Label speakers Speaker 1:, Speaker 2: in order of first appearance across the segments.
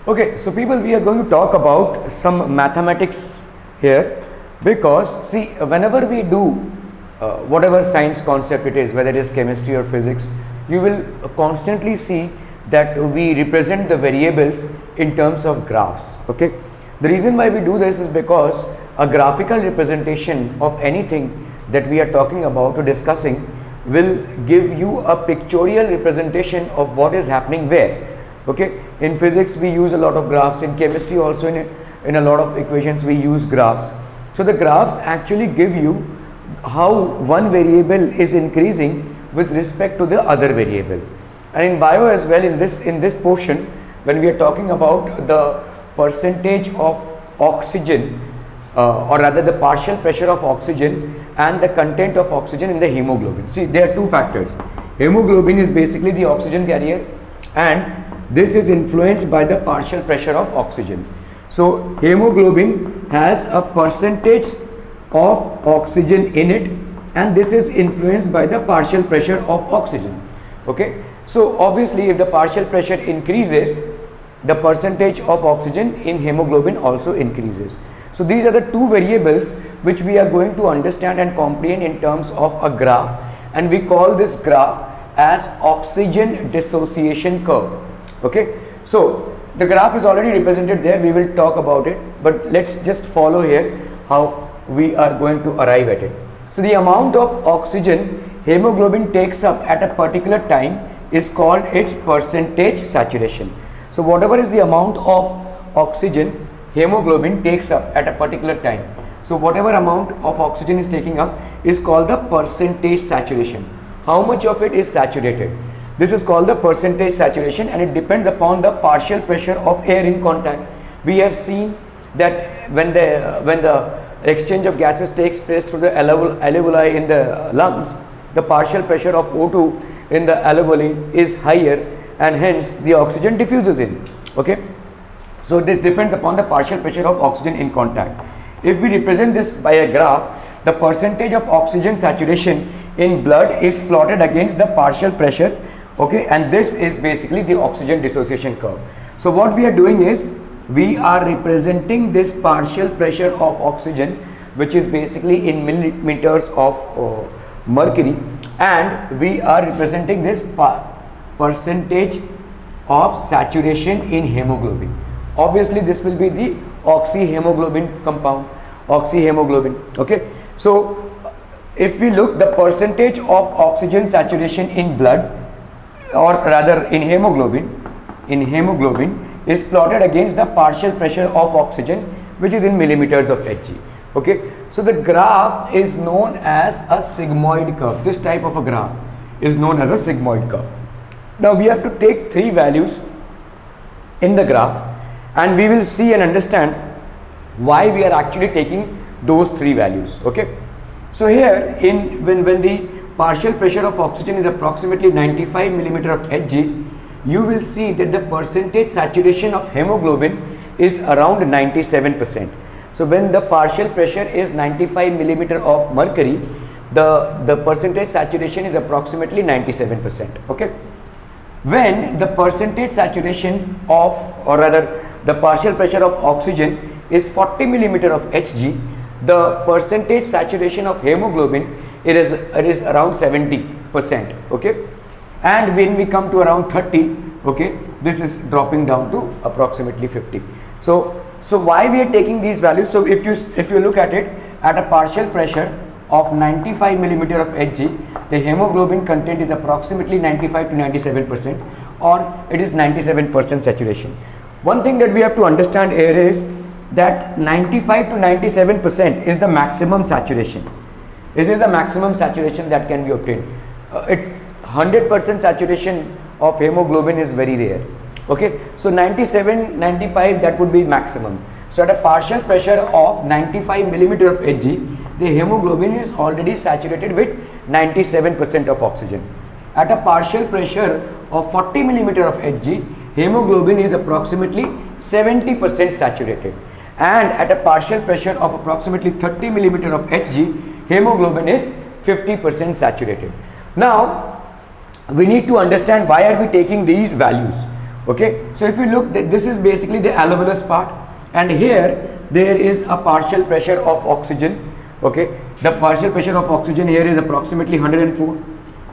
Speaker 1: Okay, so people, we are going to talk about some mathematics here, because see, whenever we do whatever science concept it is, whether it is chemistry or physics, you will constantly see that we represent the variables in terms of graphs. Okay, the reason why we do this is because a graphical representation of anything that we are talking about or discussing will give you a pictorial representation of what is happening where. Okay, in physics we use a lot of graphs, in chemistry also in a lot of equations we use graphs. So the graphs actually give you how one variable is increasing with respect to the other variable. And in bio as well, in this portion, when we are talking about the percentage of oxygen or rather the partial pressure of oxygen and the content of oxygen in the hemoglobin. See, there are two factors. Hemoglobin is basically the oxygen carrier, and this is influenced by the partial pressure of oxygen. So hemoglobin has a percentage of oxygen in it, and this is influenced by the partial pressure of oxygen. Okay, so obviously if the partial pressure increases, the percentage of oxygen in hemoglobin also increases. So these are the two variables which we are going to understand and comprehend in terms of a graph, and we call this graph as oxygen dissociation curve. Okay, so the graph is already represented there, we will talk about it, but let's just follow here how we are going to arrive at it. So the amount of oxygen hemoglobin takes up at a particular time is called its percentage saturation. So whatever is the amount of oxygen hemoglobin takes up at a particular time, so whatever amount of oxygen is taking up is called the percentage saturation. How much of it is saturated? This is called the percentage saturation, and it depends upon the partial pressure of air in contact. We have seen that when the exchange of gases takes place through the alveoli in the lungs, the partial pressure of O2 in the alveoli is higher, and hence the oxygen diffuses in. Okay, so this depends upon the partial pressure of oxygen in contact. If we represent this by a graph, the percentage of oxygen saturation in blood is plotted against the partial pressure. Okay, and this is basically the oxygen dissociation curve. So what we are doing is we are representing this partial pressure of oxygen, which is basically in millimeters of mercury, and we are representing this percentage of saturation in hemoglobin. Obviously this will be the oxyhemoglobin compound, oxyhemoglobin. Okay, so if we look, the percentage of oxygen saturation in blood, or rather in hemoglobin is plotted against the partial pressure of oxygen, which is in millimeters of Hg. Okay, so the graph is known as a sigmoid curve. This type of a graph is known as a sigmoid curve. Now we have to take three values in the graph, and we will see and understand why we are actually taking those three values. Okay, so here when the partial pressure of oxygen is approximately 95 millimeter of Hg, you will see that the percentage saturation of hemoglobin is around 97%. So when the partial pressure is 95 millimeter of mercury, the percentage saturation is approximately 97%. Okay, when the percentage saturation of, or rather the partial pressure of oxygen is 40 millimeter of Hg, the percentage saturation of hemoglobin it is around 70%. Okay, and when we come to around 30, okay, this is dropping down to approximately 50. So why we are taking these values? So if you look at it, at a partial pressure of 95 millimeter of Hg, the hemoglobin content is approximately 95 to 97%, or it is 97% saturation. One thing that we have to understand here is that 95 to 97% is the maximum saturation. It is a maximum saturation that can be obtained. It's 100% saturation of hemoglobin is very rare. Okay, so 97, 95, that would be maximum. So at a partial pressure of 95 millimeter of Hg, the hemoglobin is already saturated with 97% of oxygen. At a partial pressure of 40 millimeter of Hg, hemoglobin is approximately 70% saturated, and at a partial pressure of approximately 30 millimeter of Hg, hemoglobin is 50% saturated. Now we need to understand why are we taking these values. Okay, so if you look, this is basically the alveolus part, and here there is a partial pressure of oxygen. Okay, the partial pressure of oxygen here is approximately 104.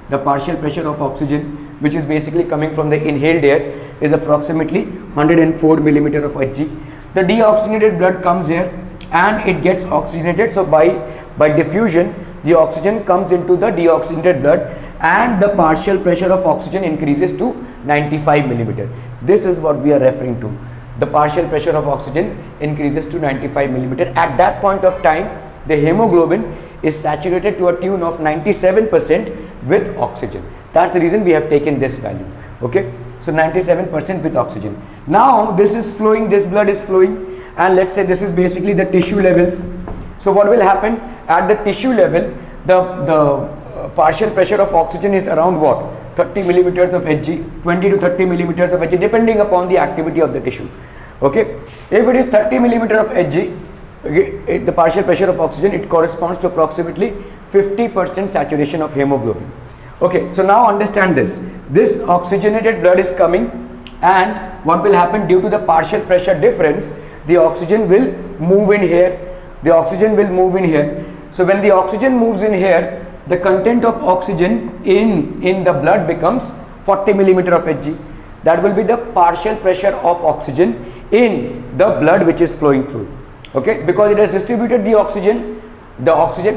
Speaker 1: The partial pressure of oxygen, which is basically coming from the inhaled air, is approximately 104 millimeter of Hg. The deoxygenated blood comes here and it gets oxygenated. So by diffusion, the oxygen comes into the deoxygenated blood and the partial pressure of oxygen increases to 95 millimeter. This is what we are referring to. The partial pressure of oxygen increases to 95 millimeter. At that point of time, the hemoglobin is saturated to a tune of 97% with oxygen. That's the reason we have taken this value. Okay, so 97% with oxygen. Now this is flowing, this blood is flowing, and let's say this is basically the tissue levels. So what will happen at the tissue level? The partial pressure of oxygen is around what? 30 millimeters of Hg, 20 to 30 millimeters of Hg, depending upon the activity of the tissue. Okay, if it is 30 millimeter of Hg, the partial pressure of oxygen, it corresponds to approximately 50% saturation of hemoglobin. Okay, so now understand this. This oxygenated blood is coming, and what will happen due to the partial pressure difference? The oxygen will move in here. The oxygen will move in here. So when the oxygen moves in here, the content of oxygen in the blood becomes 40 millimeter of Hg. That will be the partial pressure of oxygen in the blood which is flowing through. Okay, because it has distributed the oxygen,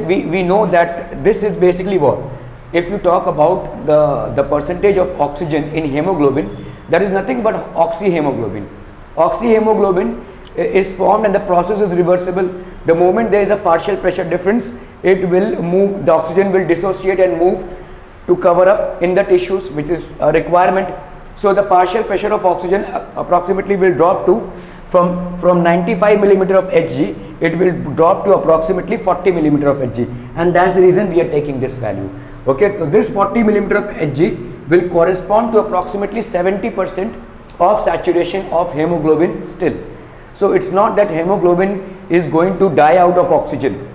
Speaker 1: we know that this is basically what? If you talk about the percentage of oxygen in hemoglobin, that is nothing but oxyhemoglobin. Oxyhemoglobin is formed and the process is reversible. The moment there is a partial pressure difference, it will move, the oxygen will dissociate and move to cover up in the tissues, which is a requirement. So the partial pressure of oxygen approximately will drop to from 95 millimeter of Hg, it will drop to approximately 40 millimeter of Hg, and that's the reason we are taking this value. Okay, so this 40 millimeter of Hg will correspond to approximately 70% of saturation of hemoglobin still. So it's not that hemoglobin is going to die out of oxygen.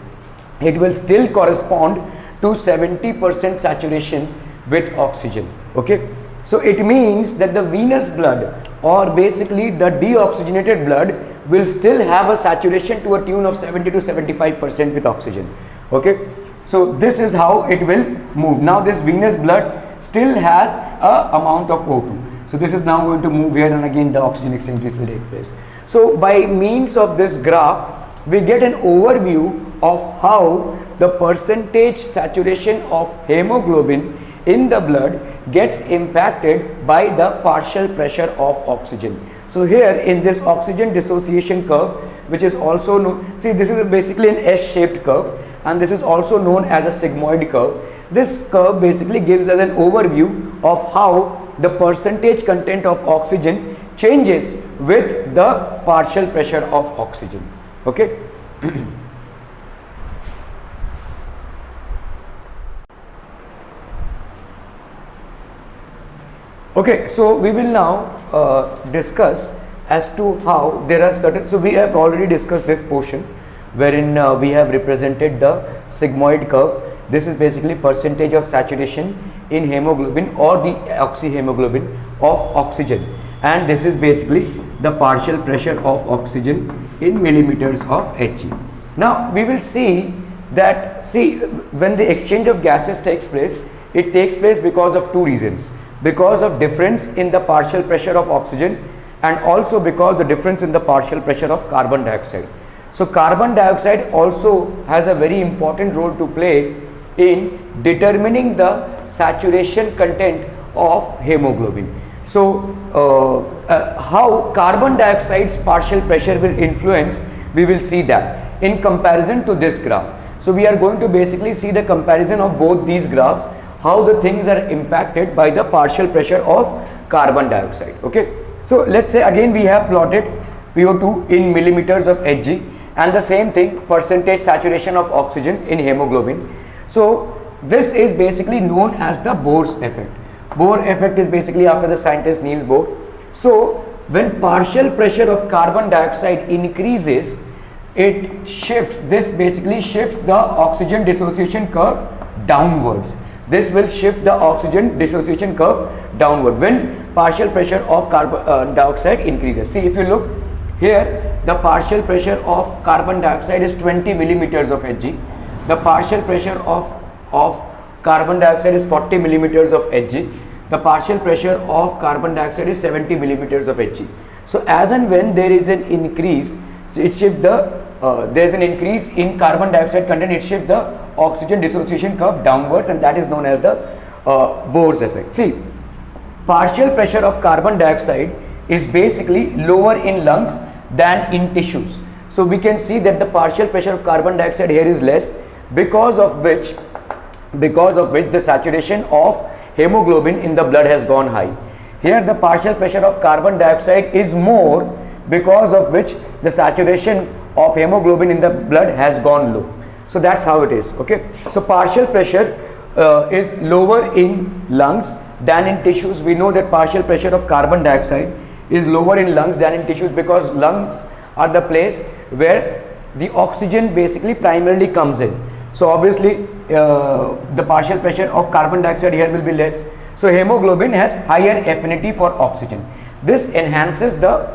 Speaker 1: It will still correspond to 70% saturation with oxygen. Okay, so it means that the venous blood, or basically the deoxygenated blood, will still have a saturation to a tune of 70 to 75% with oxygen. Okay, so this is how it will move. Now this venous blood still has a amount of O2. So this is now going to move here, and again the oxygen exchanges will take place. So by means of this graph, we get an overview of how the percentage saturation of hemoglobin in the blood gets impacted by the partial pressure of oxygen. So here in this oxygen dissociation curve, which is also known, see this is basically an S-shaped curve, and this is also known as a sigmoid curve. This curve basically gives us an overview of how the percentage content of oxygen changes with the partial pressure of oxygen. Okay. Okay, so we will now discuss as to how there are certain, so we have already discussed this portion wherein we have represented the sigmoid curve. This is basically percentage of saturation in hemoglobin or the oxyhemoglobin of oxygen, and this is basically the partial pressure of oxygen in millimeters of Hg. Now we will see that, see, when the exchange of gases takes place, it takes place because of two reasons: because of difference in the partial pressure of oxygen, and also because the difference in the partial pressure of carbon dioxide. So carbon dioxide also has a very important role to play in determining the saturation content of hemoglobin. So how carbon dioxide's partial pressure will influence, we will see that in comparison to this graph. So we are going to basically see the comparison of both these graphs, how the things are impacted by the partial pressure of carbon dioxide. Okay, so let's say again we have plotted PO2 in millimeters of Hg, and the same thing, percentage saturation of oxygen in hemoglobin. So this is basically known as the Bohr's effect. Bohr effect is basically after the scientist Niels Bohr. So when partial pressure of carbon dioxide increases, it shifts, this basically shifts the oxygen dissociation curve downwards. this will shift the oxygen dissociation curve downward when partial pressure of carbon dioxide increases. See, if you look here, the partial pressure of carbon dioxide is 20 millimeters of Hg. The partial pressure of carbon dioxide is 40 millimeters of Hg. The partial pressure of carbon dioxide is 70 millimeters of Hg. So as and when there is an increase, it shifts the there is an increase in carbon dioxide content, it shifts the oxygen dissociation curve downwards, and that is known as the Bohr's effect. See, partial pressure of carbon dioxide is basically lower in lungs than in tissues. So we can see that the partial pressure of carbon dioxide here is less, because of which the saturation of hemoglobin in the blood has gone high. Here the partial pressure of carbon dioxide is more, because of which the saturation of hemoglobin in the blood has gone low. So that's how it is. Okay, so partial pressure is lower in lungs than in tissues. We know that partial pressure of carbon dioxide is lower in lungs than in tissues, because lungs are the place where the oxygen basically primarily comes in. So obviously the partial pressure of carbon dioxide here will be less. So hemoglobin has higher affinity for oxygen. This enhances the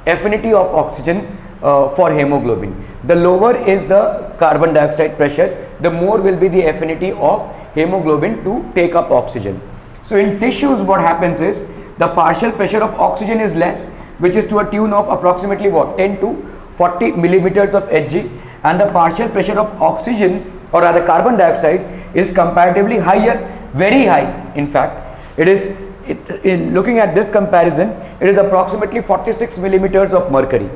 Speaker 1: affinity of oxygen for hemoglobin. The lower is the carbon dioxide pressure, the more will be the affinity of hemoglobin to take up oxygen. So in tissues, what happens is the partial pressure of oxygen is less, which is to a tune of approximately what, 10 to 40 millimeters of Hg, and the partial pressure of oxygen, or rather carbon dioxide, is comparatively higher, very high. In fact, in looking at this comparison, it is approximately 46 millimeters of mercury.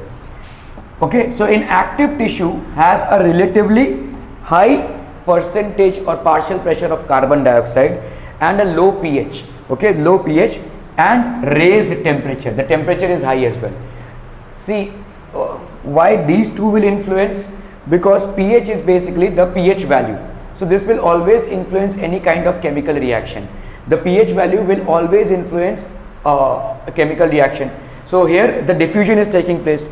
Speaker 1: Okay, so in active tissue has a relatively high percentage or partial pressure of carbon dioxide and a low pH. Okay, low pH and raised temperature. The temperature is high as well. See, why these two will influence? Because pH is basically the pH value. So this will always influence any kind of chemical reaction. The pH value will always influence a chemical reaction. So here the diffusion is taking place.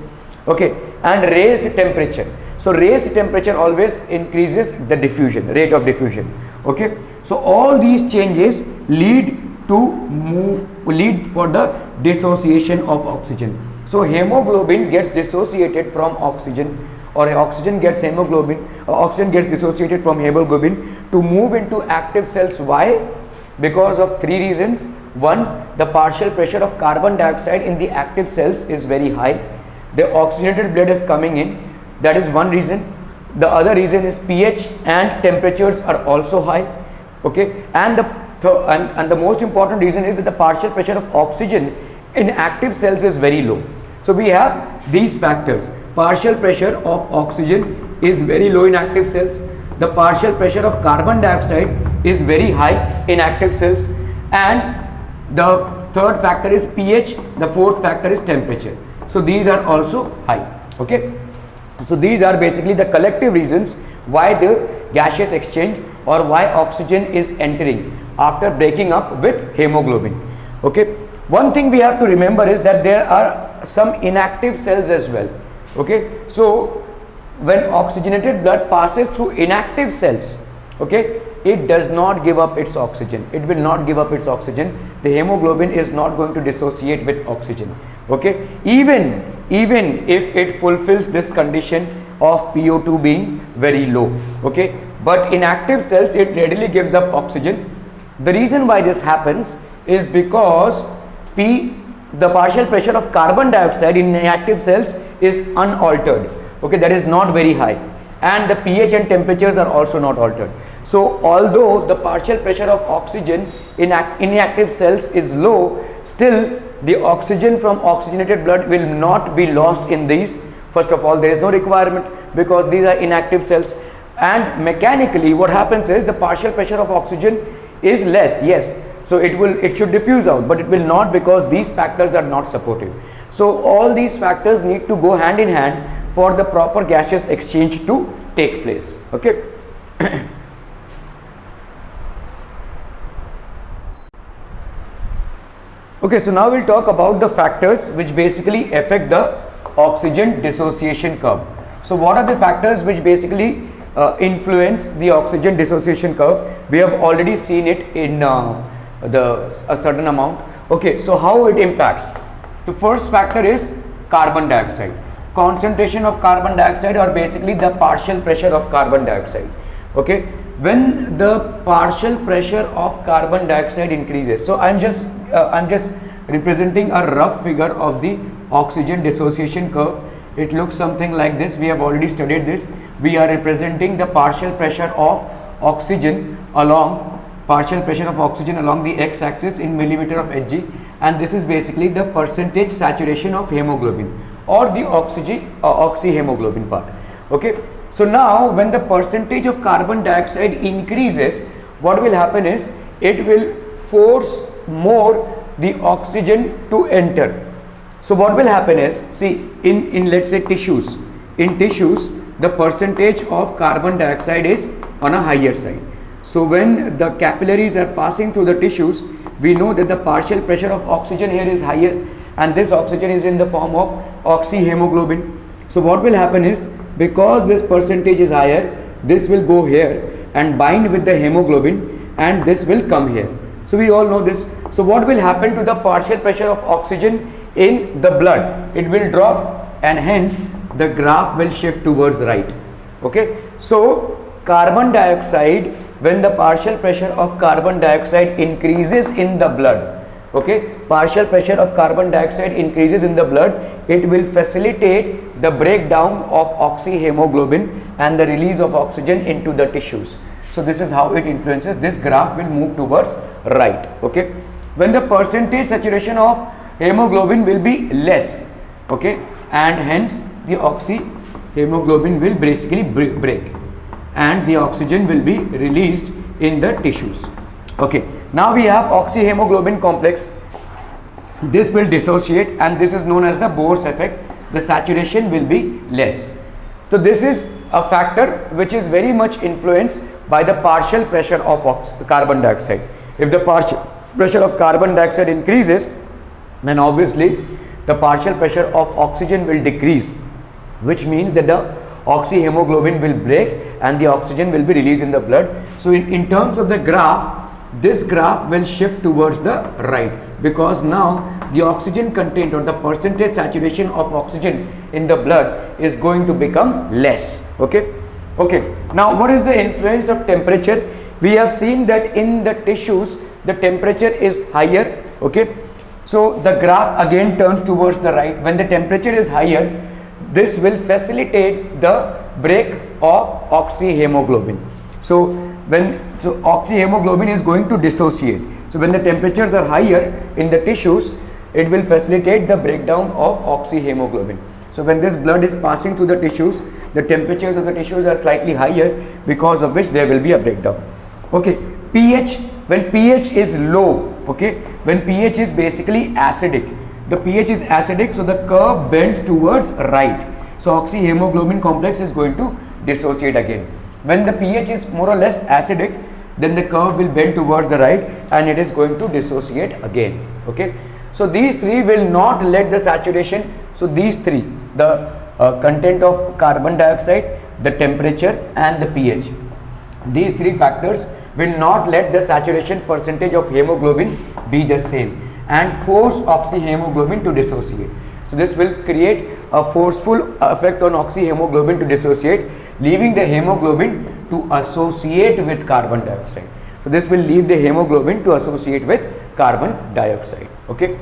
Speaker 1: Okay, and raised temperature. So raised temperature always increases the diffusion, rate of diffusion. Okay, so all these changes lead for the dissociation of oxygen. So hemoglobin gets dissociated from oxygen, or oxygen gets dissociated from hemoglobin to move into active cells. Why? Because of three reasons. One, the partial pressure of carbon dioxide in the active cells is very high. The oxygenated blood is coming in. That is one reason. The other reason is pH and temperatures are also high. Okay, and the most important reason is that the partial pressure of oxygen in active cells is very low. So we have these factors. Partial pressure of oxygen is very low in active cells. The partial pressure of carbon dioxide is very high in active cells, and the third factor is pH. The fourth factor is temperature. So these are also high. Okay, so these are basically the collective reasons why the gaseous exchange, or why oxygen is entering after breaking up with hemoglobin. Okay, one thing we have to remember is that there are some inactive cells as well. Okay, so when oxygenated blood passes through inactive cells, okay, it does not give up its oxygen. It will not give up its oxygen. The hemoglobin is not going to dissociate with oxygen. Okay, even if it fulfills this condition of PO2 being very low. Okay, but in active cells it readily gives up oxygen. The reason why this happens is because the partial pressure of carbon dioxide in inactive cells is unaltered. Okay, that is not very high, and the pH and temperatures are also not altered. So although the partial pressure of oxygen in inactive cells is low, still the oxygen from oxygenated blood will not be lost in these. First of all, there is no requirement because these are inactive cells, and mechanically what happens is the partial pressure of oxygen is less, yes, so it should diffuse out, but it will not, because these factors are not supportive. So all these factors need to go hand in hand for the proper gaseous exchange to take place. Okay. Okay, so now we'll talk about the factors which basically affect the oxygen dissociation curve. So what are the factors which basically influence the oxygen dissociation curve. We have already seen it in a certain amount. Okay, so how it impacts? The first factor is carbon dioxide. Concentration of carbon dioxide, or basically the partial pressure of carbon dioxide. Okay, when the partial pressure of carbon dioxide increases, so I'm just representing a rough figure of the oxygen dissociation curve. It looks something like this. We have already studied this. We are representing the partial pressure of oxygen along the x-axis in millimeter of Hg, and this is basically the percentage saturation of hemoglobin, or the oxyhemoglobin part. Okay, so now when the percentage of carbon dioxide increases, what will happen is it will force more the oxygen to enter. So what will happen is, see, in let's say tissues, the percentage of carbon dioxide is on a higher side. So when the capillaries are passing through the tissues, we know that the partial pressure of oxygen here is higher, and this oxygen is in the form of oxyhemoglobin. So what will happen is, because this percentage is higher, this will go here and bind with the hemoglobin, and this will come here. So we all know this. So what will happen to the partial pressure of oxygen in the blood? It will drop, and hence the graph will shift towards right. Okay, so carbon dioxide, when the partial pressure of carbon dioxide increases in the blood, okay, partial pressure of carbon dioxide increases in the blood, it will facilitate the breakdown of oxyhemoglobin and the release of oxygen into the tissues. So this is how it influences. This graph will move towards right. Okay, when the percentage saturation of hemoglobin will be less, okay, and hence the oxyhemoglobin will basically break, and the oxygen will be released in the tissues. Okay, now we have oxyhemoglobin complex. This will dissociate, and this is known as the Bohr's effect. The saturation will be less. So this is a factor which is very much influenced by the partial pressure of carbon dioxide. If the partial pressure of carbon dioxide increases, then obviously the partial pressure of oxygen will decrease, which means that the oxyhemoglobin will break and the oxygen will be released in the blood. So in terms of the graph, this graph will shift towards the right, because now the oxygen content, or the percentage saturation of oxygen in the blood, is going to become less. Okay, now what is the influence of temperature? We have seen that in the tissues the temperature is higher. Okay, so the graph again turns towards the right. When the temperature is higher, this will facilitate the break of oxyhemoglobin. So oxyhemoglobin is going to dissociate. So when the temperatures are higher in the tissues, it will facilitate the breakdown of oxyhemoglobin. So when this blood is passing through the tissues, the temperatures of the tissues are slightly higher, because of which there will be a breakdown. Okay, pH, when pH is low, okay, when pH is basically acidic, the pH is acidic, so the curve bends towards right. So oxyhemoglobin complex is going to dissociate again. When the pH is more or less acidic, then the curve will bend towards the right and it is going to dissociate again. Okay, so these three will not let the saturation. So these three, the content of carbon dioxide, the temperature and the pH, these three factors will not let the saturation percentage of hemoglobin be the same and force oxyhemoglobin to dissociate. So this will create a forceful effect on oxyhemoglobin to dissociate, leaving the hemoglobin to associate with carbon dioxide. So this will leave the hemoglobin to associate with carbon dioxide. Okay,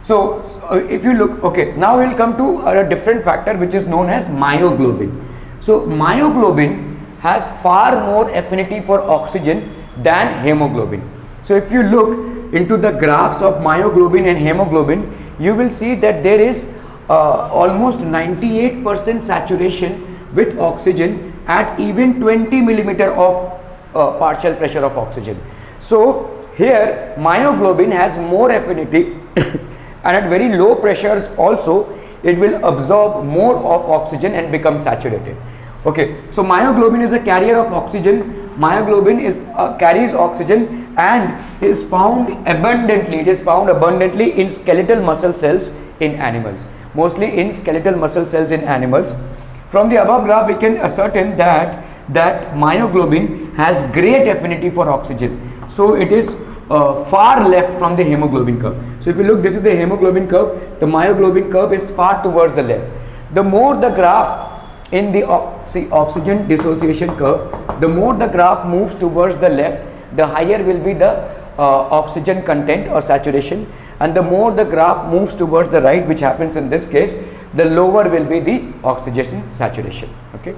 Speaker 1: so if you look, okay, now we will come to a different factor which is known as myoglobin. So myoglobin has far more affinity for oxygen than hemoglobin. So if you look into the graphs of myoglobin and hemoglobin, you will see that there is almost 98% saturation with oxygen at even 20 millimeter of partial pressure of oxygen. So here myoglobin has more affinity and at very low pressures also it will absorb more of oxygen and become saturated. Okay, so myoglobin is a carrier of oxygen. Myoglobin is carries oxygen and is found abundantly. It is found abundantly in skeletal muscle cells in animals, mostly in skeletal muscle cells in animals. From the above graph, we can ascertain that that myoglobin has great affinity for oxygen. So it is far left from the hemoglobin curve. So if you look, this is the hemoglobin curve, the myoglobin curve is far towards the left. The more the graph in the oxygen dissociation curve, the more the graph moves towards the left, the higher will be the oxygen content or saturation, and the more the graph moves towards the right, which happens in this case, the lower will be the oxygen saturation. Okay.